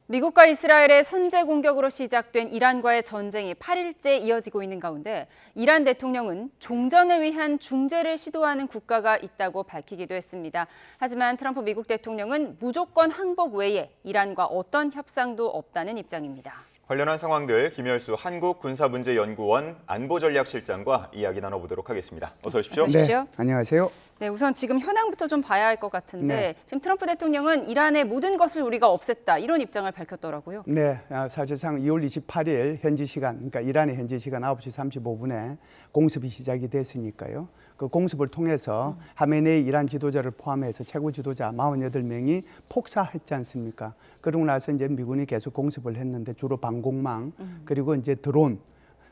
미국과 이스라엘의 선제 공격으로 시작된 이란과의 전쟁이 8일째 이어지고 있는 가운데 이란 대통령은 종전을 위한 중재를 시도하는 국가가 있다고 밝히기도 했습니다. 하지만 트럼프 미국 대통령은 무조건 항복 외에 이란과 어떤 협상도 없다는 입장입니다. 관련한 상황들 김열수 한국군사문제연구원 안보전략실장과 이야기 나눠보도록 하겠습니다. 어서 오십시오. 어서 오십시오. 네, 안녕하세요. 네, 우선 지금 현황부터 좀 봐야 할 것 같은데 네. 지금 트럼프 대통령은 이란의 모든 것을 우리가 없앴다 이런 입장을 밝혔더라고요. 네, 사실상 2월 28일 현지 시간, 그러니까 이란의 현지 시간 9시 35분에 공습이 시작이 됐으니까요. 그 공습을 통해서 하메네이 이란 지도자를 포함해서 최고 지도자 48명이 폭사했지 않습니까? 그러고 나서 이제 미군이 계속 공습을 했는데 주로 방공망 그리고 이제 드론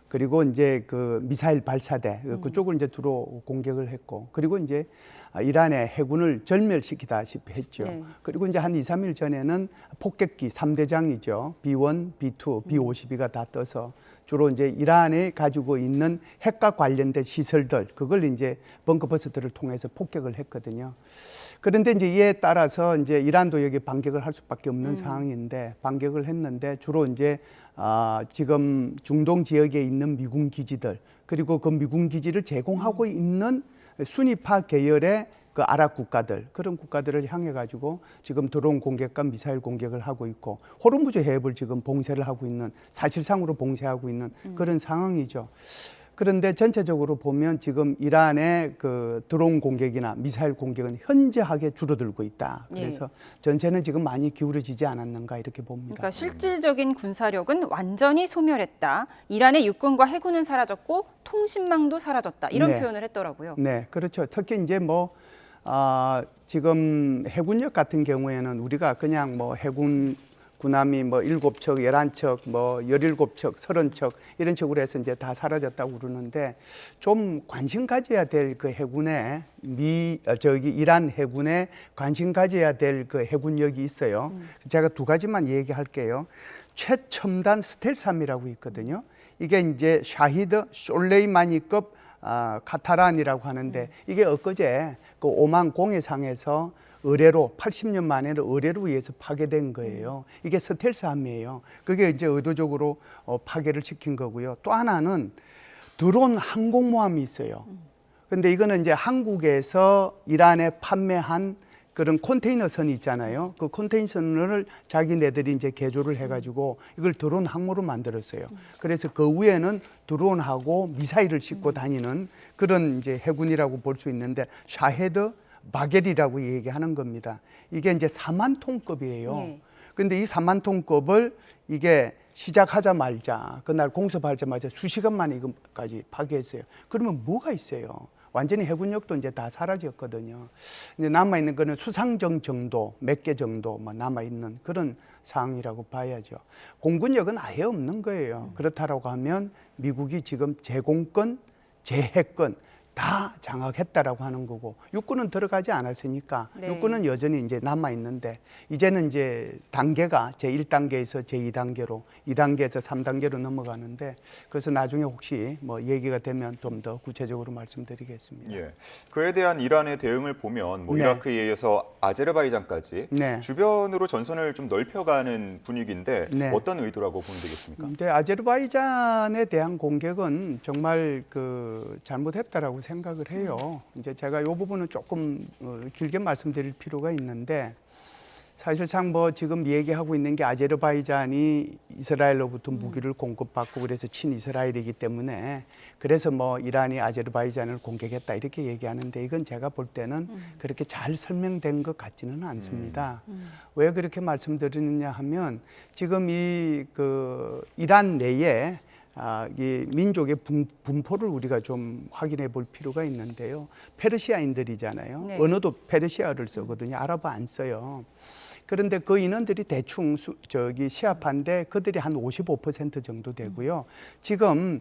그리고 이제 그 미사일 발사대 그쪽을 이제 주로 공격을 했고 그리고 이제 이란의 해군을 절멸시키다시피 했죠. 네. 그리고 이제 한 2, 3일 전에는 폭격기 3대장이죠. B1, B2, B52가 다 떠서 주로 이제 이란에 가지고 있는 핵과 관련된 시설들 그걸 이제 벙커버스트를 통해서 폭격을 했거든요. 그런데 이제 이에 따라서 이제 이란도 여기 반격을 할 수밖에 없는 상황인데 반격을 했는데 주로 이제 지금 중동 지역에 있는 미군 기지들 그리고 그 미군 기지를 제공하고 있는 순위파 계열의 그 아랍 국가들 그런 국가들을 향해 가지고 지금 드론 공격과 미사일 공격을 하고 있고 호르무즈 해협을 지금 봉쇄를 하고 있는 사실상으로 봉쇄하고 있는 그런 상황이죠. 그런데 전체적으로 보면 지금 이란의 그 드론 공격이나 미사일 공격은 현저하게 줄어들고 있다. 그래서 전체는 지금 많이 기울어지지 않았는가 이렇게 봅니다. 그러니까 실질적인 군사력은 완전히 소멸했다. 이란의 육군과 해군은 사라졌고 통신망도 사라졌다. 이런 네. 표현을 했더라고요. 네, 그렇죠. 특히 이제 지금 해군력 같은 경우에는 우리가 그냥 해군 군함이 7척, 11척, 17척, 30척 이런 식으로 해서 이제 다 사라졌다고 그러는데 좀 관심 가져야 될 그 해군에 이란 해군에 관심 가져야 될 그 해군력이 있어요. 제가 두 가지만 얘기할게요. 최첨단 스텔스함이라고 있거든요. 이게 이제 샤히드 솔레이마니급 카타란이라고 하는데 이게 엊그제 그 오만 공해상에서 의뢰로 80년 만에는 의뢰로 의해서 파괴된 거예요. 이게 스텔스함이에요. 그게 이제 의도적으로 파괴를 시킨 거고요. 또 하나는 드론 항공모함이 있어요. 근데 이거는 이제 한국에서 이란에 판매한 그런 컨테이너선이 있잖아요. 그 컨테이너선을 자기네들이 이제 개조를 해가지고 이걸 드론 항모로 만들었어요. 그래서 그 위에는 드론하고 미사일을 싣고 다니는 그런 이제 해군이라고 볼 수 있는데 샤헤드 바겔이라고 얘기하는 겁니다. 이게 이제 4만 톤급이에요. 근데 이 4만 톤급을 이게 시작하자마자 그날 공습하자마자 수시간 만에 이것까지 파괴했어요. 그러면 뭐가 있어요? 완전히 해군력도 이제 다 사라졌거든요. 이제 남아있는 거는 수상정 정도, 몇 개 정도 남아있는 그런 상황이라고 봐야죠. 공군력은 아예 없는 거예요. 그렇다라고 하면 미국이 지금 제공권, 제해권 다 장악했다라고 하는 거고 육군은 들어가지 않았으니까 육군은 여전히 이제 남아 있는데 이제는 이제 단계가 제1단계에서 제2단계로 2단계에서 3단계로 넘어가는데 그래서 나중에 혹시 얘기가 되면 좀 더 구체적으로 말씀드리겠습니다. 예. 그에 대한 이란의 대응을 보면 이라크에 이어서 아제르바이잔까지 주변으로 전선을 좀 넓혀가는 분위기인데 어떤 의도라고 보면 되겠습니까? 근데 아제르바이잔에 대한 공격은 정말 잘못했다라고 생각을 해요. 이제 제가 이 부분은 조금 길게 말씀드릴 필요가 있는데 사실상 지금 얘기하고 있는 게 아제르바이잔이 이스라엘로부터 무기를 공급받고 그래서 친이스라엘이기 때문에 그래서 이란이 아제르바이잔을 공격했다 이렇게 얘기하는데 이건 제가 볼 때는 그렇게 잘 설명된 것 같지는 않습니다. 왜 그렇게 말씀드리느냐 하면 지금 이란 내에 이 민족의 분포를 우리가 좀 확인해 볼 필요가 있는데요. 페르시아인들이잖아요. 언어도 페르시아를 쓰거든요. 아랍어 안 써요. 그런데 그 인원들이 대충 시합한데 그들이 한 55% 정도 되고요. 지금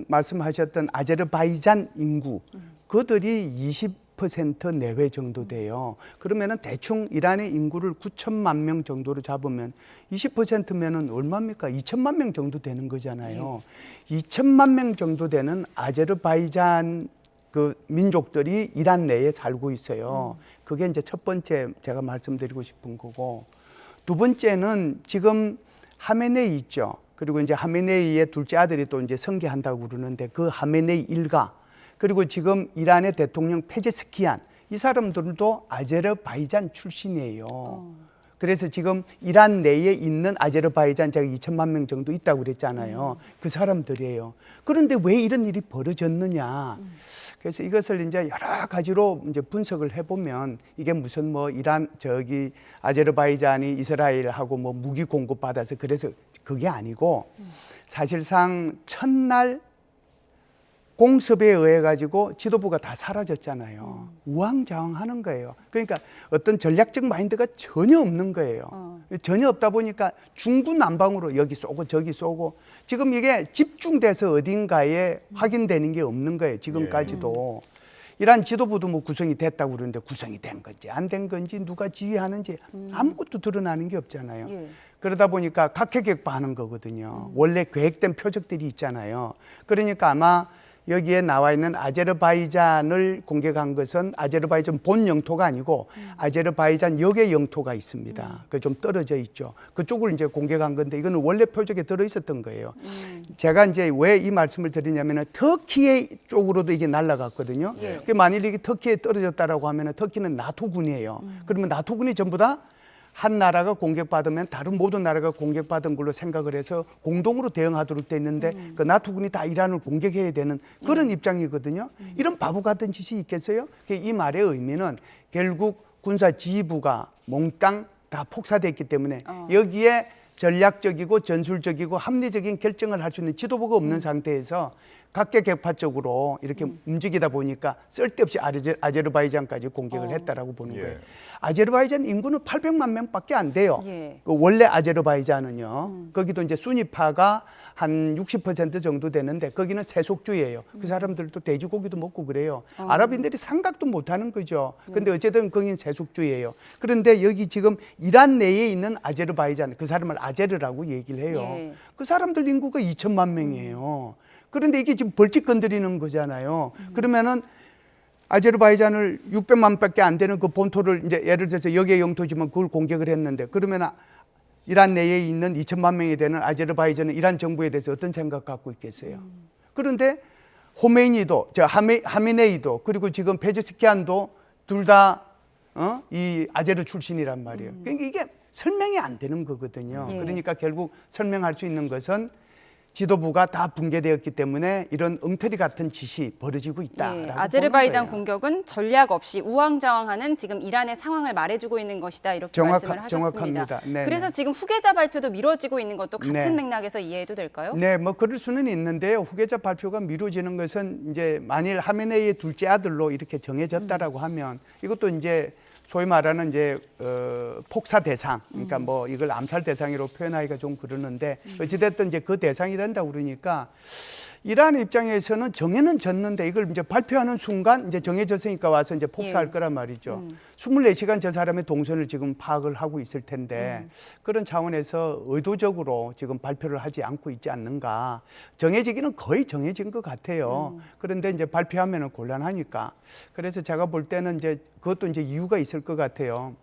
말씀하셨던 아제르바이잔 인구 그들이 20% 내외 정도 돼요. 그러면은 대충 이란의 인구를 9천만 명 정도로 잡으면 20%면은 얼마입니까? 2천만 명 정도 되는 거잖아요. 2천만 명 정도 되는 아제르바이잔 그 민족들이 이란 내에 살고 있어요. 그게 이제 첫 번째 제가 말씀드리고 싶은 거고 두 번째는 지금 하메네이 있죠. 그리고 이제 하메네이의 둘째 아들이 또 이제 승계한다고 그러는데 그 하메네이 일가, 그리고 지금 이란의 대통령 페제스키안, 이 사람들도 아제르바이잔 출신이에요. 그래서 지금 이란 내에 있는 아제르바이잔 제가 2천만 명 정도 있다고 그랬잖아요. 그 사람들이에요. 그런데 왜 이런 일이 벌어졌느냐? 그래서 이것을 이제 여러 가지로 이제 분석을 해보면 이게 무슨 뭐 이란 아제르바이잔이 이스라엘하고 뭐 무기 공급 받아서 그래서 그게 아니고 사실상 첫날 공습에 의해 가지고 지도부가 다 사라졌잖아요. 우왕좌왕하는 거예요. 그러니까 어떤 전략적 마인드가 전혀 없는 거예요. 전혀 없다 보니까 중구난방으로 여기 쏘고 저기 쏘고 지금 이게 집중돼서 어딘가에 확인되는 게 없는 거예요. 지금까지도. 이란 지도부도 뭐 구성이 됐다고 그러는데 구성이 된 건지 안 된 건지 누가 지휘하는지 아무것도 드러나는 게 없잖아요. 그러다 보니까 각계격파하는 거거든요. 원래 계획된 표적들이 있잖아요. 그러니까 아마 여기에 나와 있는 아제르바이잔을 공격한 것은 아제르바이잔 본 영토가 아니고 아제르바이잔 역의 영토가 있습니다. 그 좀 떨어져 있죠. 그쪽을 이제 공격한 건데 이거는 원래 표적에 들어 있었던 거예요. 제가 이제 왜 이 말씀을 드리냐면은 터키의 쪽으로도 이게 날아갔거든요. 그 만일 이게 터키에 떨어졌다라고 하면은 터키는 나토군이에요. 그러면 나토군이 전부 다 한 나라가 공격받으면 다른 모든 나라가 공격받은 걸로 생각을 해서 공동으로 대응하도록 돼 있는데 그 나토군이 다 이란을 공격해야 되는 그런 입장이거든요. 이런 바보 같은 짓이 있겠어요? 이 말의 의미는 결국 군사 지휘부가 몽땅 다 폭사됐기 때문에 여기에 전략적이고 전술적이고 합리적인 결정을 할 수 있는 지도부가 없는 상태에서 각계격파적으로 이렇게 움직이다 보니까 쓸데없이 아제르바이잔까지 공격을 했다라고 보는 거예요. 아제르바이잔 인구는 800만 명밖에 안 돼요. 원래 아제르바이잔은요. 거기도 이제 수니파가 한 60% 정도 되는데 거기는 세속주의예요. 그 사람들도 돼지고기도 먹고 그래요. 아랍인들이 생각도 못 하는 거죠. 근데 어쨌든 거긴 세속주의예요. 그런데 여기 지금 이란 내에 있는 아제르바이잔, 그 사람을 아제르라고 얘기를 해요. 그 사람들 인구가 2천만 명이에요. 그런데 이게 지금 벌집 건드리는 거잖아요. 그러면은 아제르바이잔을 600만 밖에 안 되는 그 본토를 이제 예를 들어서 여기의 영토지만 그걸 공격을 했는데 그러면 이란 내에 있는 2천만 명이 되는 아제르바이잔은 이란 정부에 대해서 어떤 생각 갖고 있겠어요? 그런데 호메이니도, 하메네이도 그리고 지금 페제스키안도 둘 다 이 아제르 출신이란 말이에요. 그러니까 이게 설명이 안 되는 거거든요. 그러니까 결국 설명할 수 있는 것은 지도부가 다 붕괴되었기 때문에 이런 엉터리 같은 짓이 벌어지고 있다라고 아제르바이잔 공격은 전략 없이 우왕좌왕하는 지금 이란의 상황을 말해주고 있는 것이다 이렇게 말씀을 하셨습니다. 정확합니다. 그래서 지금 후계자 발표도 미뤄지고 있는 것도 같은 맥락에서 이해해도 될까요? 네, 뭐 그럴 수는 있는데요. 후계자 발표가 미뤄지는 것은 이제 만일 하메네이의 둘째 아들로 이렇게 정해졌다라고 하면 이것도 이제 소위 말하는 이제 폭사 대상, 그러니까 뭐 이걸 암살 대상으로 표현하기가 좀 그러는데 어찌됐든 이제 그 대상이 된다 그러니까 이란 입장에서는 정해는 졌는데 이걸 이제 발표하는 순간 이제 정해졌으니까 와서 이제 폭사할 거란 말이죠. 24시간 저 사람의 동선을 지금 파악을 하고 있을 텐데 그런 차원에서 의도적으로 지금 발표를 하지 않고 있지 않는가. 정해지기는 거의 정해진 것 같아요. 그런데 이제 발표하면은 곤란하니까. 그래서 제가 볼 때는 이제 그것도 이제 이유가 있을 것 같아요.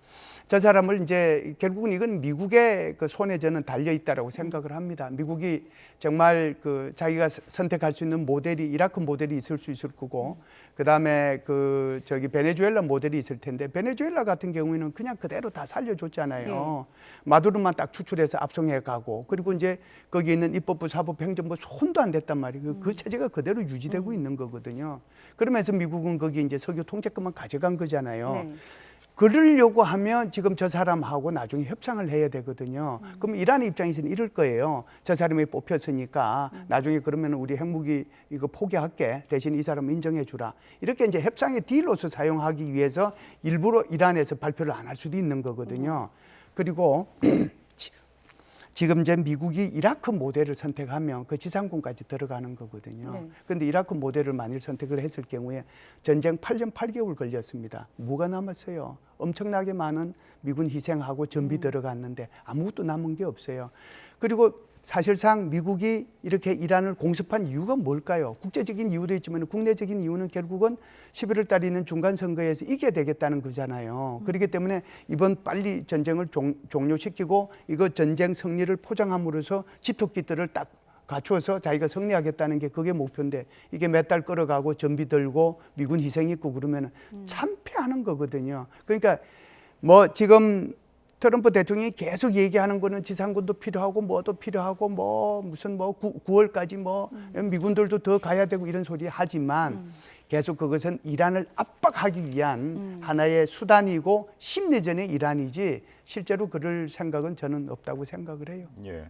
저 사람을 이제 결국은 이건 미국의 그 손에 저는 달려 있다라고 생각을 합니다. 미국이 정말 그 자기가 선택할 수 있는 모델이 이라크 모델이 있을 수 있을 거고, 그 다음에 그 베네수엘라 모델이 있을 텐데 베네수엘라 같은 경우에는 그냥 그대로 다 살려줬잖아요. 마두로만 딱 추출해서 압송해 가고, 그리고 이제 거기 있는 입법부, 사법, 행정부 손도 안 댔단 말이에요. 그 체제가 그대로 유지되고 있는 거거든요. 그러면서 미국은 거기 이제 석유 통째권만 가져간 거잖아요. 그러려고 하면 지금 저 사람하고 나중에 협상을 해야 되거든요. 그럼 이란 입장에서는 이럴 거예요. 저 사람이 뽑혔으니까 나중에 그러면 우리 핵무기 이거 포기할게. 대신 이 사람 인정해 주라. 이렇게 이제 협상의 딜로서 사용하기 위해서 일부러 이란에서 발표를 안 할 수도 있는 거거든요. 그리고 지금 이제 미국이 이라크 모델을 선택하면 그 지상군까지 들어가는 거거든요. 그런데 이라크 모델을 만일 선택을 했을 경우에 전쟁 8년 8개월 걸렸습니다. 뭐가 남았어요? 엄청나게 많은 미군 희생하고 전비 들어갔는데 아무것도 남은 게 없어요. 그리고 사실상 미국이 이렇게 이란을 공습한 이유가 뭘까요? 국제적인 이유도 있지만 국내적인 이유는 결국은 11월 달에 있는 중간선거에서 이겨야 되겠다는 거잖아요. 그렇기 때문에 이번 빨리 전쟁을 종료시키고 이거 전쟁 승리를 포장함으로써 집토끼들을 딱 갖추어서 자기가 승리하겠다는 게 그게 목표인데 이게 몇 달 끌어가고 전비 들고 미군 희생 있고 그러면 참패하는 거거든요. 그러니까 뭐 지금 트럼프 대통령이 계속 얘기하는 거는 지상군도 필요하고 뭐도 필요하고 뭐 무슨 뭐 9월까지 뭐 미군들도 더 가야 되고 이런 소리 하지만 계속 그것은 이란을 압박하기 위한 하나의 수단이고 심리전의 일환이지 실제로 그럴 생각은 저는 없다고 생각을 해요. 예,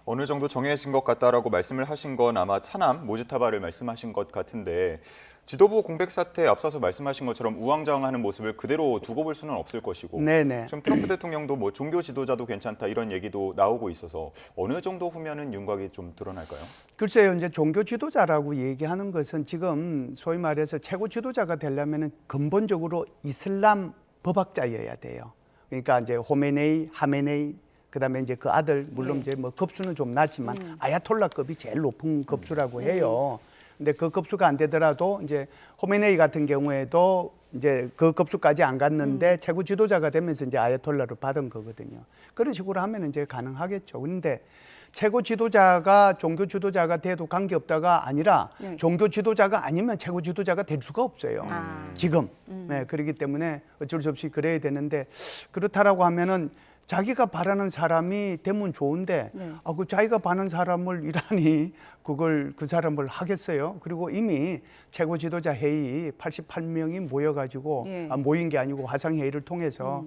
어느 정도 정해진 것 같다라고 말씀을 하신 건 아마 차남 모즈타바를 말씀하신 것 같은데 지도부 공백 사태에 앞서서 말씀하신 것처럼 우왕좌왕하는 모습을 그대로 두고 볼 수는 없을 것이고 네네. 지금 트럼프 대통령도 뭐 종교 지도자도 괜찮다 이런 얘기도 나오고 있어서 어느 정도 후면은 윤곽이 좀 드러날까요? 글쎄요, 이제 종교 지도자라고 얘기하는 것은 지금 소위 말해서 최고 지도자가 되려면은 근본적으로 이슬람 법학자여야 돼요. 그러니까 이제 호메네이, 하메네이, 그다음에 이제 그 아들 물론 이제 뭐 급수는 좀 낮지만 아야톨라급이 제일 높은 급수라고 해요. 근데 그 급수가 안 되더라도 이제 호메네이 같은 경우에도 이제 그 급수까지 안 갔는데 최고 지도자가 되면서 이제 아야톨라를 받은 거거든요. 그런 식으로 하면 이제 가능하겠죠. 그런데 최고 지도자가 종교 지도자가 돼도 관계없다가 아니라 종교 지도자가 아니면 최고 지도자가 될 수가 없어요. 지금. 네, 그렇기 때문에 어쩔 수 없이 그래야 되는데 그렇다라고 하면은 자기가 바라는 사람이 되면 좋은데 그 자기가 바라는 사람을 이란이 그 사람을 하겠어요. 그리고 이미 최고 지도자 회의 88명이 모여가지고 모인 게 아니고 화상 회의를 통해서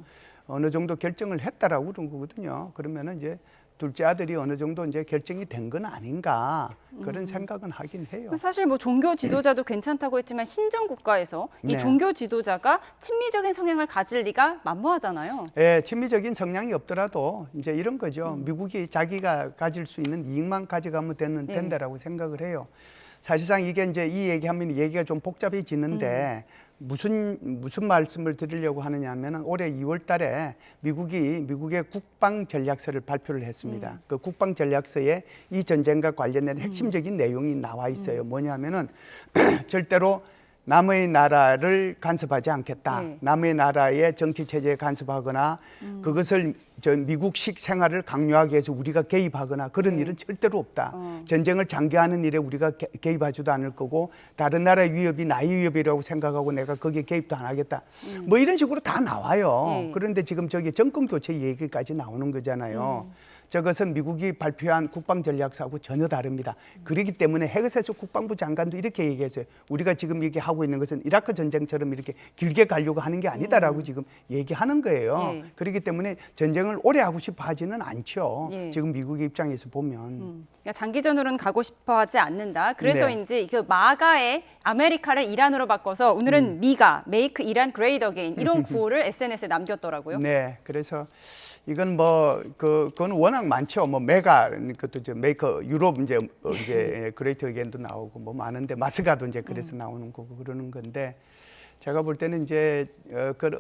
어느 정도 결정을 했다라고 그런 거거든요. 그러면은 이제 둘째 아들이 어느 정도 이제 결정이 된 건 아닌가 그런 생각은 하긴 해요. 사실 뭐 종교 지도자도 괜찮다고 했지만 신정 국가에서 이 종교 지도자가 친미적인 성향을 가질 리가 만무하잖아요. 예, 친미적인 성향이 없더라도 이제 이런 거죠. 미국이 자기가 가질 수 있는 이익만 가져가면 된다라고 생각을 해요. 사실상 이게 이제 이 얘기하면 얘기가 좀 복잡해지는데 무슨 말씀을 드리려고 하느냐 하면은 올해 2월 달에 미국의 국방 전략서를 발표를 했습니다. 그 국방 전략서에 이 전쟁과 관련된 핵심적인 내용이 나와 있어요. 뭐냐면은 절대로 남의 나라를 간섭하지 않겠다. 남의 나라의 정치 체제에 간섭하거나 그것을 미국식 생활을 강요하기 위해서 우리가 개입하거나 그런 일은 절대로 없다. 전쟁을 장기화하는 일에 우리가 개입하지도 않을 거고 다른 나라의 위협이 나의 위협이라고 생각하고 내가 거기에 개입도 안 하겠다. 뭐 이런 식으로 다 나와요. 그런데 지금 저기 정권 교체 얘기까지 나오는 거잖아요. 저것은 미국이 발표한 국방전략서하고 전혀 다릅니다. 그렇기 때문에 헤그세스 국방부 장관도 이렇게 얘기했어요. 우리가 지금 얘기하고 있는 것은 이라크 전쟁처럼 이렇게 길게 가려고 하는 게 아니다라고 지금 얘기하는 거예요. 그렇기 때문에 전쟁을 오래 하고 싶어 하지는 않죠. 지금 미국의 입장에서 보면. 그러니까 장기전으로는 가고 싶어 하지 않는다. 그래서인지 그 마가의 아메리카를 이란으로 바꿔서 오늘은 미가, Make Iran Great Again 이런 구호를 SNS에 남겼더라고요. 네, 그래서 이건 뭐 그건 워낙 많죠. 뭐 메가 그것도 이제 메이커 유럽 이제 그레이트 어게인도 나오고 뭐 많은데 마스가도 이제 그래서 나오는 거고 그러는 건데 제가 볼 때는 이제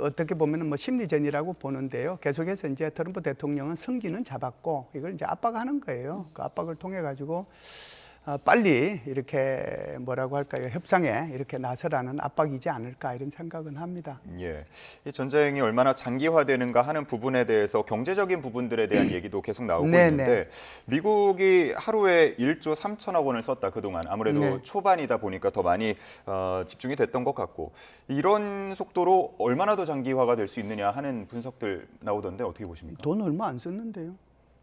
어떻게 보면은 뭐 심리전이라고 보는데요. 계속해서 이제 트럼프 대통령은 승기는 잡았고 이걸 이제 압박하는 거예요. 그 압박을 통해 가지고 빨리 이렇게 뭐라고 할까요? 협상에 이렇게 나서라는 압박이지 않을까 이런 생각은 합니다. 예, 이 전쟁이 얼마나 장기화되는가 하는 부분에 대해서 경제적인 부분들에 대한 얘기도 계속 나오고 있는데 미국이 하루에 1조 3천억 원을 썼다 그동안 아무래도 초반이다 보니까 더 많이 집중이 됐던 것 같고 이런 속도로 얼마나 더 장기화가 될 수 있느냐 하는 분석들 나오던데 어떻게 보십니까? 돈 얼마 안 썼는데요.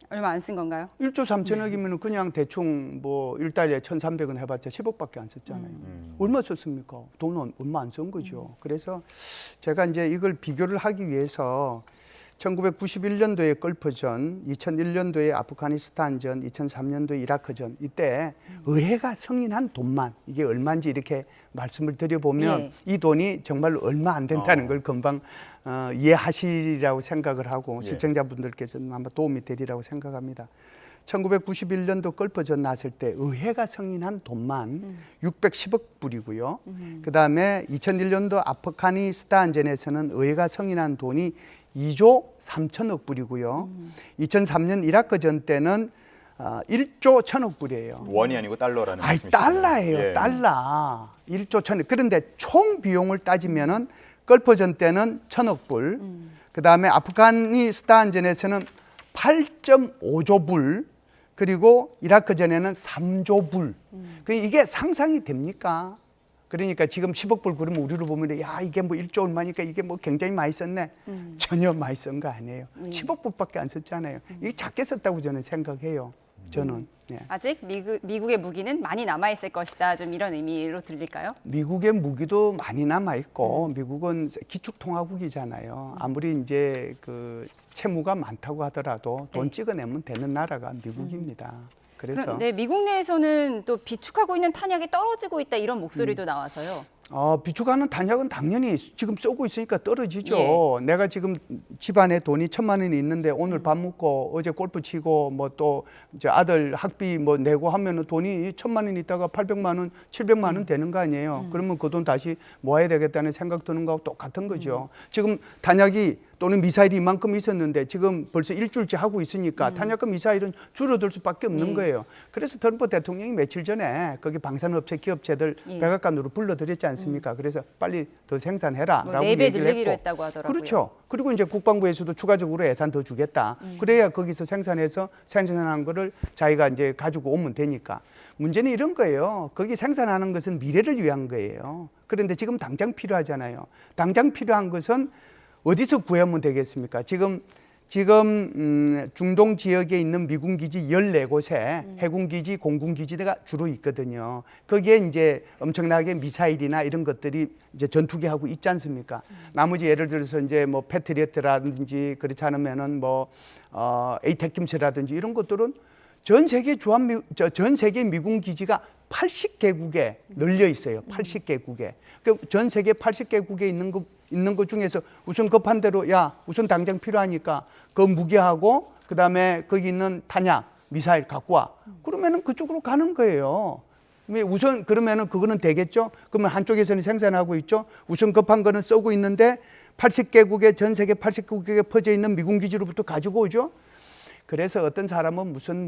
얼마 안 쓴 건가요? 1조 3천억이면 그냥 대충 뭐 1달에 1,300원 해봤자 10억밖에 안 썼잖아요. 얼마 썼습니까? 돈은 얼마 안 쓴 거죠. 그래서 제가 이제 이걸 비교를 하기 위해서 1991년도에 걸프전, 2001년도에 아프가니스탄전, 2003년도에 이라크전 이때 의회가 승인한 돈만 이게 얼마인지 이렇게 말씀을 드려보면 이 돈이 정말 얼마 안 된다는 걸 금방 이해하시리라고 생각을 하고 시청자분들께서는 아마 도움이 되리라고 생각합니다. 1991년도 걸프전 났을 때 의회가 승인한 돈만 610억 불이고요. 그다음에 2001년도 아프가니스탄전에서는 의회가 승인한 돈이 2조 3천억 불이고요. 2003년 이라크전 때는 1조 1,000억 불이에요. 원이 아니고 달러라는 아이, 말씀이시죠? 달러예요. 예. 달러. 1조 1,000억. 그런데 총 비용을 따지면은 걸퍼전 때는 1,000억 불. 그다음에 아프가니스탄전에서는 8.5조 불. 그리고 이라크 전에는 3조 불. 이게 상상이 됩니까? 그러니까 지금 10억 불 그러면 우리로 보면 야 이게 뭐 1조 얼마니까 이게 뭐 굉장히 많이 썼네. 전혀 많이 쓴 거 아니에요. 10억 불밖에 안 썼잖아요. 이게 작게 썼다고 저는 생각해요. 저는. 예. 아직 미국의 무기는 많이 남아 있을 것이다. 좀 이런 의미로 들릴까요? 미국의 무기도 많이 남아 있고 미국은 기축통화국이잖아요. 아무리 이제 그 채무가 많다고 하더라도 돈 네. 찍어내면 되는 나라가 미국입니다. 그래서 그런데 미국 내에서는 또 비축하고 있는 탄약이 떨어지고 있다 이런 목소리도 나와서요. 비축하는 단약은 당연히 지금 쏘고 있으니까 떨어지죠. 내가 지금 집안에 돈이 1,000만 원이 있는데 오늘 밥 먹고 어제 골프 치고 뭐 또 이제 아들 학비 뭐 내고 하면은 돈이 1,000만 원 있다가 800만 원, 700만 원 되는 거 아니에요. 그러면 그 돈 다시 모아야 되겠다는 생각 드는 거하고 똑같은 거죠. 지금 단약이 또는 미사일이 이만큼 있었는데 지금 벌써 일주일째 하고 있으니까 탄약과 미사일은 줄어들 수밖에 없는 거예요. 그래서 트럼프 대통령이 며칠 전에 거기 방산업체 기업체들 백악관으로 불러들였지 않습니까? 그래서 빨리 더 생산해라라고 뭐 4배 얘기를 늘리기로 했고. 했다고 하더라고요. 그렇죠. 그리고 이제 국방부에서도 추가적으로 예산 더 주겠다. 그래야 거기서 생산해서 생산한 거를 자기가 이제 가지고 오면 되니까. 문제는 이런 거예요. 거기 생산하는 것은 미래를 위한 거예요. 그런데 지금 당장 필요하잖아요. 당장 필요한 것은 어디서 구하면 되겠습니까? 지금 중동 지역에 있는 미군 기지 14곳에 해군 기지, 공군 기지가 주로 있거든요. 거기에 이제 엄청나게 미사일이나 이런 것들이 이제 전투기하고 있지 않습니까? 나머지 예를 들어서 이제 뭐 패트리어트라든지 그렇지 않으면은 뭐 에이테킴스라든지 이런 것들은 전 세계 전 세계 미군 기지가 80개국에 널려 있어요. 80개국에. 전 세계 80개국에 있는 것 중에서 우선 급한 대로 우선 당장 필요하니까 그 무기하고 그다음에 거기 있는 탄약, 미사일 갖고 와. 그러면은 그쪽으로 가는 거예요. 우선 그러면은 그거는 되겠죠? 그러면 한쪽에서는 생산하고 있죠. 우선 급한 거는 쏘고 있는데 80개국에 전 세계 80개국에 퍼져 있는 미군 기지로부터 가지고 오죠. 그래서 어떤 사람은 무슨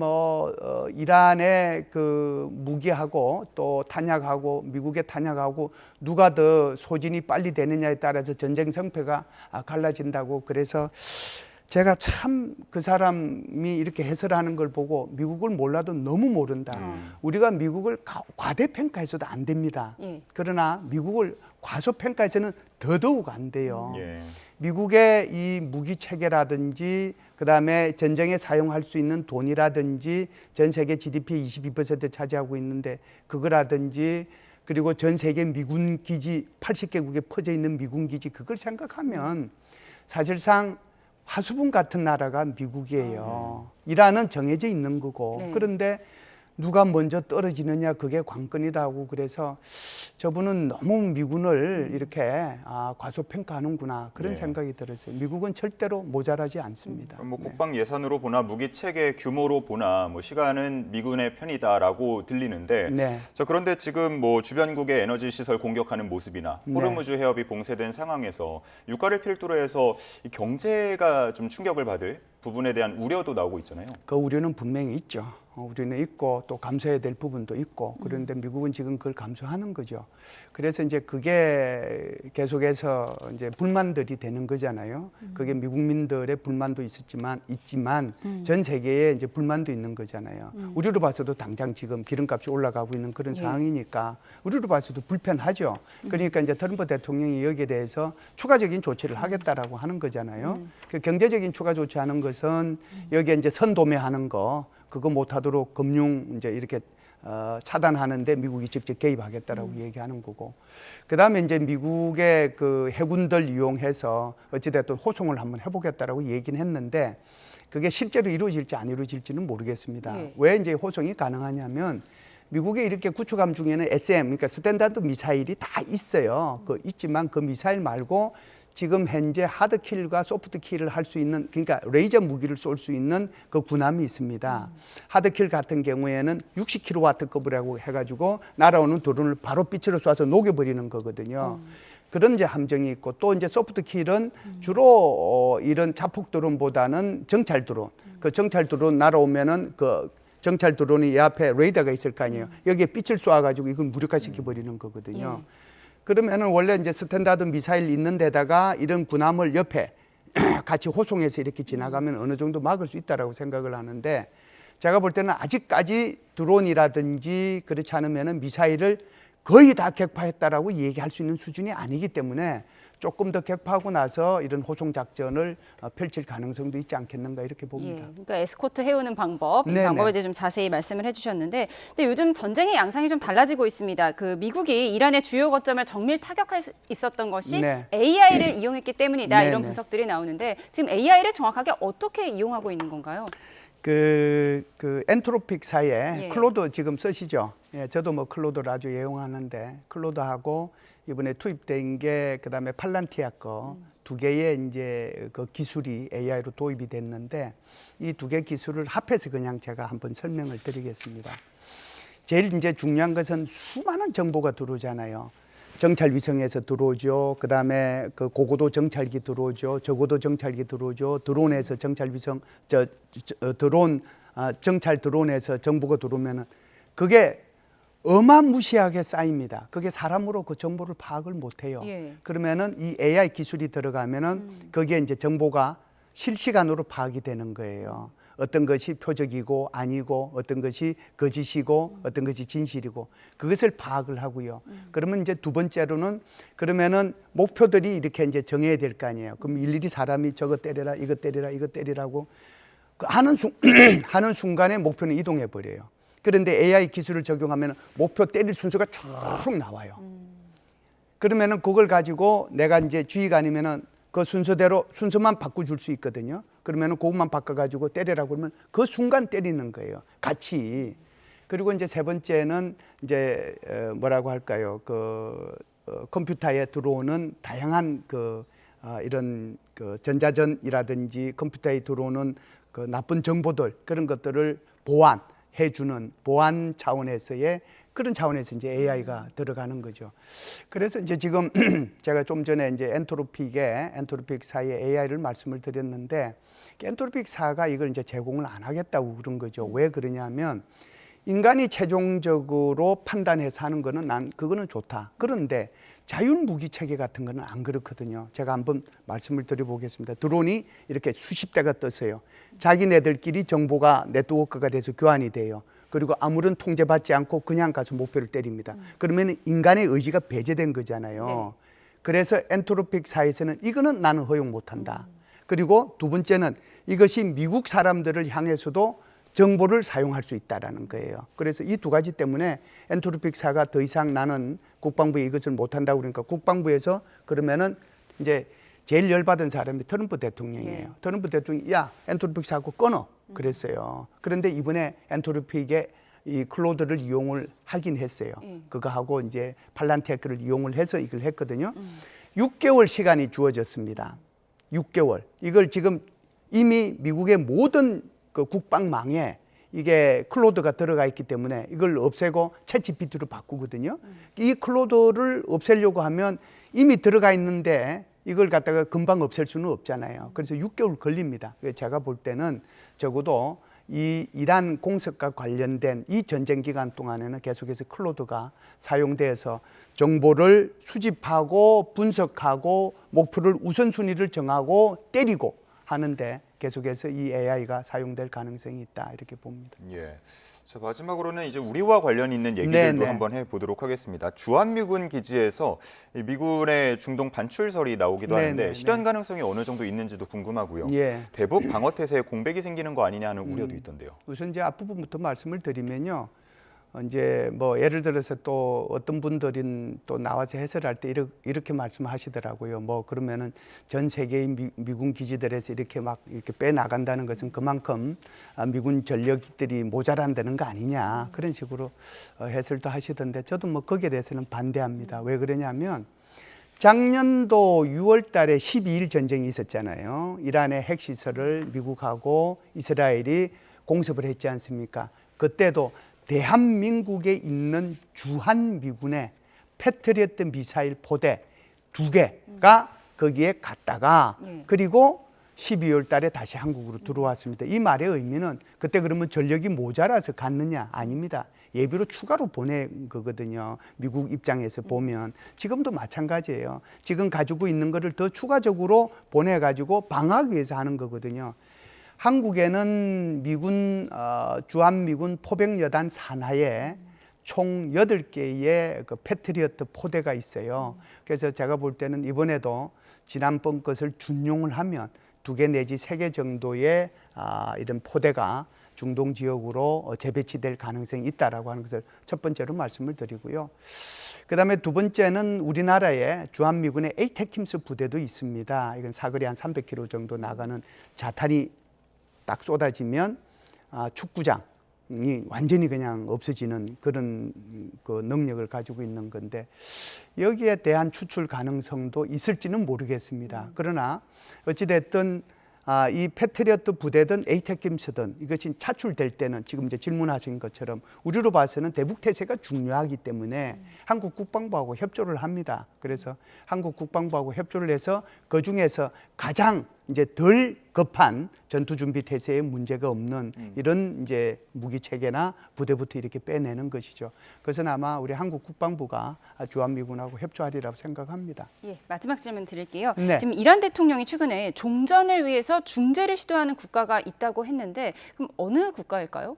이란의 그 무기하고 또 탄약하고 미국의 탄약하고 누가 더 소진이 빨리 되느냐에 따라서 전쟁 성패가 갈라진다고. 그래서 제가 참 그 사람이 이렇게 해설하는 걸 보고 미국을 몰라도 너무 모른다. 우리가 미국을 과대평가해서도 안 됩니다. 그러나 미국을 과소평가해서는 더더욱 안 돼요. 미국의 이 무기 체계라든지 그다음에 전쟁에 사용할 수 있는 돈이라든지 전 세계 GDP의 22% 차지하고 있는데 그거라든지 그리고 전 세계 미군 기지 80개국에 퍼져 있는 미군 기지 그걸 생각하면 사실상 화수분 같은 나라가 미국이에요. 이란은 정해져 있는 거고. 그런데 누가 먼저 떨어지느냐 그게 관건이다 하고 그래서 저분은 너무 미군을 이렇게 과소평가하는구나 그런 생각이 들었어요. 미국은 절대로 모자라지 않습니다. 뭐 국방 예산으로 보나 무기 체계 규모로 보나 뭐 시간은 미군의 편이다라고 들리는데 자, 그런데 지금 뭐 주변국의 에너지 시설 공격하는 모습이나 호르무즈 해협이 봉쇄된 상황에서 유가를 필두로 해서 이 경제가 좀 충격을 받을 부분에 대한 우려도 나오고 있잖아요. 그 우려는 분명히 있죠. 우리는 있고 또 감수해야 될 부분도 있고 그런데 미국은 지금 그걸 감수하는 거죠. 그래서 이제 그게 계속해서 이제 불만들이 되는 거잖아요. 그게 미국민들의 불만도 있지만 전 세계에 이제 불만도 있는 거잖아요. 우리로 봐서도 당장 지금 기름값이 올라가고 있는 그런 상황이니까 우리로 봐서도 불편하죠. 그러니까 이제 트럼프 대통령이 여기에 대해서 추가적인 조치를 하겠다라고 하는 거잖아요. 그 경제적인 추가 조치하는 것은 여기에 이제 선도매하는 거 그거 못하도록 금융 이제 이렇게 차단하는데 미국이 직접 개입하겠다라고 얘기하는 거고, 그 다음에 이제 미국의 그 해군들 이용해서 어찌됐든 호송을 한번 해보겠다라고 얘기는 했는데 그게 실제로 이루어질지 안 이루어질지는 모르겠습니다. 왜 이제 호송이 가능하냐면 미국에 이렇게 구축함 중에는 SM, 그러니까 스탠다드 미사일이 다 있어요. 있지만 그 미사일 말고 지금 현재 하드킬과 소프트킬을 할 수 있는, 그러니까 레이저 무기를 쏠 수 있는 그 군함이 있습니다. 하드킬 같은 경우에는 60kW급이라고 해가지고 날아오는 드론을 바로 빛으로 쏴서 녹여버리는 거거든요. 그런 이제 함정이 있고, 또 이제 소프트킬은 주로 이런 자폭 드론보다는 정찰 드론, 그 정찰 드론 날아오면은 그 정찰 드론이 이 앞에 레이더가 있을 거 아니에요. 여기에 빛을 쏘아가지고 이걸 무력화시켜 버리는 거거든요. 그러면은 원래 이제 스탠다드 미사일 있는 데다가 이런 군함을 옆에 같이 호송해서 이렇게 지나가면 어느 정도 막을 수 있다라고 생각을 하는데, 제가 볼 때는 아직까지 드론이라든지 그렇지 않으면은 미사일을 거의 다 격파했다라고 얘기할 수 있는 수준이 아니기 때문에 조금 더 격파하고 나서 이런 호송 작전을 펼칠 가능성도 있지 않겠는가 이렇게 봅니다. 그러니까 에스코트 해오는 방법, 이 네네. 방법에 대해 좀 자세히 말씀을 해주셨는데, 근데 요즘 전쟁의 양상이 좀 달라지고 있습니다. 그 미국이 이란의 주요 거점을 정밀 타격할 수 있었던 것이 네. AI를 이용했기 때문이다, 이런 네네. 분석들이 나오는데, 지금 AI를 정확하게 어떻게 이용하고 있는 건가요? 그 엔트로픽사에 예. 클로드 지금 쓰시죠? 예, 저도 뭐 클로드를 아주 애용하는데, 클로드하고 이번에 투입된 게 그다음에 팔란티아 거 두 개의 이제 그 기술이 AI로 도입이 됐는데, 이 두 개 기술을 합해서 그냥 제가 한번 설명을 드리겠습니다. 제일 이제 중요한 것은 수많은 정보가 들어오잖아요. 정찰 위성에서 들어오죠. 그다음에 그 고고도 정찰기 들어오죠. 저고도 정찰기 들어오죠. 드론에서 정찰 위성 드론 정찰 드론에서 정보가 들어오면은 그게 어마무시하게 쌓입니다. 그게 사람으로 그 정보를 파악을 못 해요. 예. 그러면은 이 AI 기술이 들어가면은 거기에 이제 정보가 실시간으로 파악이 되는 거예요. 어떤 것이 표적이고 아니고, 어떤 것이 거짓이고, 어떤 것이 진실이고, 그것을 파악을 하고요. 그러면 이제 두 번째로는, 그러면은 목표들이 이렇게 이제 정해야 될 거 아니에요. 그럼 일일이 사람이 저거 때려라, 이거 때려라, 이거 때리라고 하는 순간에 목표는 이동해 버려요. 그런데 AI 기술을 적용하면 목표 때릴 순서가 쭉 나와요. 그러면은 그걸 가지고 내가 이제 주의관이면은 그 순서대로 순서만 바꿔줄 수 있거든요. 그러면은 그것만 바꿔가지고 때리라고 그러면 그 순간 때리는 거예요. 같이. 그리고 이제 세 번째는 이제 뭐라고 할까요? 컴퓨터에 들어오는 다양한 이런 전자전이라든지 컴퓨터에 들어오는 그 나쁜 정보들, 그런 것들을 보완해주는 보안 차원에서의 그런 차원에서 이제 AI가 들어가는 거죠. 그래서 이제 지금 제가 좀 전에 이제 엔트로픽사의 AI를 말씀을 드렸는데, 엔트로픽사가 이걸 이제 제공을 안 하겠다고 그런 거죠. 왜 그러냐면, 인간이 최종적으로 판단해서 하는 거는 그거는 좋다. 그런데 자율무기 체계 같은 거는 안 그렇거든요. 제가 한번 말씀을 드려보겠습니다. 드론이 이렇게 수십 대가 떴어요. 자기네들끼리 정보가 네트워크가 돼서 교환이 돼요. 그리고 아무런 통제받지 않고 그냥 가서 목표를 때립니다. 그러면 인간의 의지가 배제된 거잖아요. 네. 그래서 엔트로픽사에서는 이거는 나는 허용 못한다. 그리고 두 번째는 이것이 미국 사람들을 향해서도 정보를 사용할 수 있다라는 거예요. 그래서 이 두 가지 때문에 엔트로픽사가 더 이상 나는 국방부에 이것을 못한다고 그러니까 국방부에서 그러면은 이제 제일 열받은 사람이 트럼프 대통령이에요. 네. 트럼프 대통령이 야 엔트로픽사하고 끊어 그랬어요. 그런데 이번에 엔트로픽의 이 클로드를 이용을 하긴 했어요. 그거하고 이제 팔란티아크를 이용을 해서 이걸 했거든요. 6개월 시간이 주어졌습니다. 6개월. 이걸 지금 이미 미국의 모든 그 국방망에 이게 클로드가 들어가 있기 때문에 이걸 없애고 챗GPT로 바꾸거든요. 이 클로드를 없애려고 하면 이미 들어가 있는데 이걸 갖다가 금방 없앨 수는 없잖아요. 그래서 6개월 걸립니다. 제가 볼 때는 적어도 이 이란 공습과 관련된 이 전쟁 기간 동안에는 계속해서 클로드가 사용돼서 정보를 수집하고 분석하고 목표를 우선순위를 정하고 때리고 하는데 계속해서 이 AI가 사용될 가능성이 있다 이렇게 봅니다. 예. 자, 마지막으로는 이제 우리와 관련 있는 얘기들도 네네. 한번 해보도록 하겠습니다. 주한미군 기지에서 이 미군의 중동 반출설이 나오기도 네네. 하는데 실현 가능성이 어느 정도 있는지도 궁금하고요. 예. 대북 방어 태세에 공백이 생기는 거 아니냐 하는 우려도 있던데요. 우선 이제 앞부분부터 말씀을 드리면요. 이제 뭐 예를 들어서 또 어떤 분들은 또 나와서 해설할 때 이렇게 말씀하시더라고요. 뭐 그러면은 전 세계의 미군 기지들에서 이렇게 막 이렇게 빼 나간다는 것은 그만큼 미군 전력들이 모자란다는 거 아니냐 그런 식으로 해설도 하시던데 저도 뭐 거기에 대해서는 반대합니다. 왜 그러냐면 작년도 6월 달에 12일 전쟁이 있었잖아요. 이란의 핵시설을 미국하고 이스라엘이 공습을 했지 않습니까? 그때도 대한민국에 있는 주한미군의 패트리어트 미사일 포대 2개가 거기에 갔다가 그리고 12월 달에 다시 한국으로 들어왔습니다. 이 말의 의미는 그때 그러면 전력이 모자라서 갔느냐? 아닙니다. 예비로 추가로 보낸 거거든요. 미국 입장에서 보면 지금도 마찬가지예요. 지금 가지고 있는 거를 더 추가적으로 보내가지고 방어하기 위해서 하는 거거든요. 한국에는 미군 주한미군 포병여단 산하에 총 8개의 그 패트리어트 포대가 있어요. 그래서 제가 볼 때는 이번에도 지난번 것을 준용을 하면 2개 내지 3개 정도의 이런 포대가 중동 지역으로 재배치될 가능성이 있다라고 하는 것을 첫 번째로 말씀을 드리고요. 그다음에 두 번째는 우리나라에 주한미군의 에이테킴스 부대도 있습니다. 이건 사거리 한 300km 정도 나가는 자탄이 딱 쏟아지면 축구장이 완전히 그냥 없어지는 그런 그 능력을 가지고 있는 건데 여기에 대한 추출 가능성도 있을지는 모르겠습니다. 그러나 어찌됐든 이 패트리어트 부대든 에이테킴스든 이것이 차출될 때는 지금 이제 질문하신 것처럼 우리로 봐서는 대북 태세가 중요하기 때문에 한국 국방부하고 협조를 합니다. 그래서 한국 국방부하고 협조를 해서 그 중에서 가장 이제 덜 급한 전투 준비 태세에 문제가 없는 이런 이제 무기 체계나 부대부터 이렇게 빼내는 것이죠. 그것은 아마 우리 한국 국방부가 주한미군하고 협조하리라고 생각합니다. 예, 마지막 질문 드릴게요. 네. 지금 이란 대통령이 최근에 종전을 위해서 중재를 시도하는 국가가 있다고 했는데 그럼 어느 국가일까요?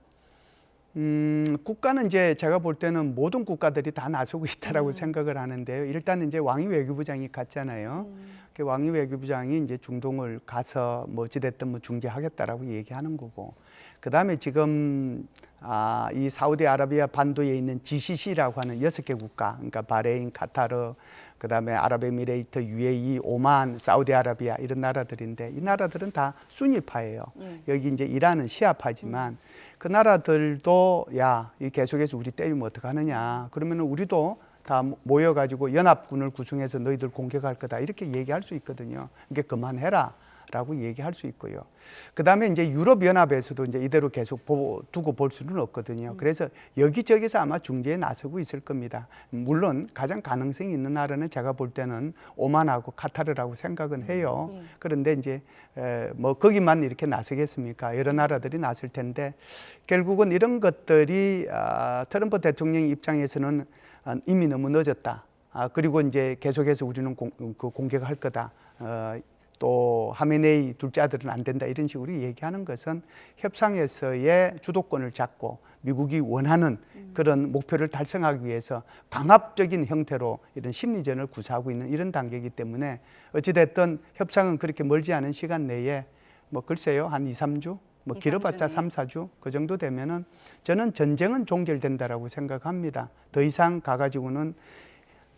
국가는 이제 제가 볼 때는 모든 국가들이 다 나서고 있다라고 생각을 하는데요. 일단 이제 왕이 외교부장이 갔잖아요. 그 왕이 외교부장이 이제 중동을 가서 뭐 어찌됐든 뭐 중재하겠다라고 얘기하는 거고. 그 다음에 지금 이 사우디아라비아 반도에 있는 GCC라고 하는 6개 국가, 그러니까 바레인, 카타르, 그 다음에 아랍에미레이트, UAE, 오만, 사우디아라비아 이런 나라들인데 이 나라들은 다 순위파예요. 여기 이제 이란은 시아파지만 그 나라들도 야, 이 계속해서 우리 때리면 어떡하느냐. 그러면 우리도 다 모여가지고 연합군을 구성해서 너희들 공격할 거다 이렇게 얘기할 수 있거든요. 이게 그만해라. 라고 얘기할 수 있고요. 그 다음에 이제 유럽연합에서도 이제 이대로 계속 두고 볼 수는 없거든요. 그래서 여기저기서 아마 중재에 나서고 있을 겁니다. 물론 가장 가능성이 있는 나라는 제가 볼 때는 오만하고 카타르라고 생각은 해요. 그런데 이제 뭐 거기만 이렇게 나서겠습니까? 여러 나라들이 나설 텐데 결국은 이런 것들이 트럼프 대통령 입장에서는 이미 너무 늦었다. 그리고 이제 계속해서 우리는 공격할 거다. 또 하메네이 둘째 아들은 안 된다 이런 식으로 얘기하는 것은 협상에서의 주도권을 잡고 미국이 원하는 그런 목표를 달성하기 위해서 강압적인 형태로 이런 심리전을 구사하고 있는 이런 단계이기 때문에 어찌됐든 협상은 그렇게 멀지 않은 시간 내에 뭐 글쎄요 한 2, 3주 뭐 길어봤자 3, 4주 그 정도 되면은 저는 전쟁은 종결된다라고 생각합니다. 더 이상 가가지고는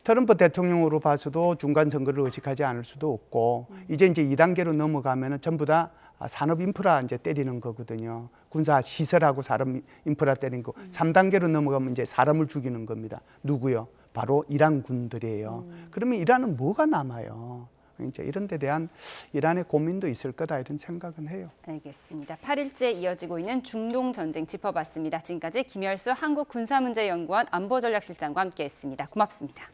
트럼프 대통령으로 봐서도 중간 선거를 의식하지 않을 수도 없고 이제 2단계로 넘어가면은 전부 다 산업 인프라 이제 때리는 거거든요. 군사 시설하고 사람 인프라 때리는 거. 3단계로 넘어가면 이제 사람을 죽이는 겁니다. 누구요? 바로 이란 군들이에요. 그러면 이란은 뭐가 남아요? 이제 이런 데 대한 이란의 고민도 있을 거다 이런 생각은 해요. 알겠습니다. 8일째 이어지고 있는 중동 전쟁 짚어봤습니다. 지금까지 김열수 한국군사문제연구원 안보전략실장과 함께했습니다. 고맙습니다.